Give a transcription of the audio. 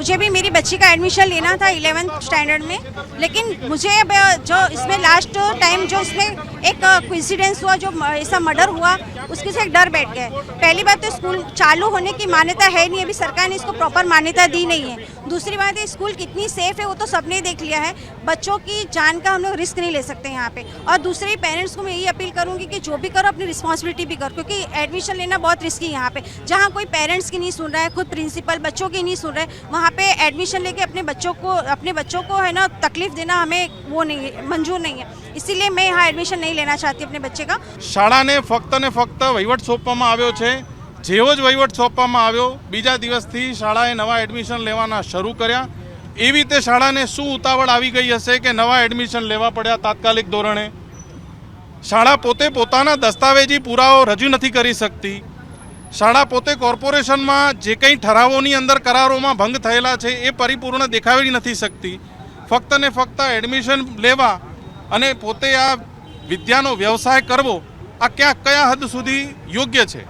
मुझे भी मेरी बच्ची का एडमिशन लेना था 11th स्टैंडर्ड में, लेकिन मुझे जो इसमें लास्ट टाइम जो इसमें एक कोइंसिडेंस हुआ, जो ऐसा मर्डर हुआ, उसके से एक डर बैठ गया है। पहली बात तो स्कूल चालू होने की मान्यता है नहीं, अभी सरकार ने इसको प्रॉपर मान्यता दी नहीं है। दूसरी बात है, स्कूल कितनी सेफ है वो तो सबने देख लिया है, बच्चों की जान का हम लोग रिस्क नहीं ले सकते यहाँ पे। और दूसरे पेरेंट्स को मैं यही अपील करूँगी कि जो भी करो अपनी रिस्पॉन्सिबिलिटी भी करो, क्योंकि एडमिशन लेना बहुत रिस्की है यहाँ पे। जहाँ कोई पेरेंट्स की नहीं सुन रहा है, खुद प्रिंसिपल बच्चों की नहीं सुन रहा है, वहाँ पे एडमिशन लेके अपने बच्चों को है ना तकलीफ देना हमें वो नहीं है, मंजूर नहीं है। इसीलिए मैं यहाँ एडमिशन नहीं लेना चाहती अपने बच्चे का। શાળાને ફક્ત ને ફક્ત વહીવટ સોંપવામાં આવ્યો છે। જેવો જ વહીવટ સોંપવામાં આવ્યો, બીજા દિવસથી શાળાએ નવા એડમિશન લેવાના શરૂ કર્યા। એવી રીતે શાળાને શું ઉતાવળ આવી ગઈ હશે કે નવા એડમિશન લેવા પડ્યા તાત્કાલિક ધોરણે? શાળા પોતે પોતાના દસ્તાવેજી પુરાવો રજૂ નથી કરી શકતી। શાળા પોતે કોર્પોરેશનમાં જે કંઈ ઠરાવોની અંદર કરારોમાં ભંગ થયેલા છે એ પરિપૂર્ણ દેખાડી નથી શકતી। ફક્ત ને ફક્ત એડમિશન લેવા અને પોતે આ વિદ્યાનો વ્યવસાય કરવો, આ કયા હદ સુધી યોગ્ય છે?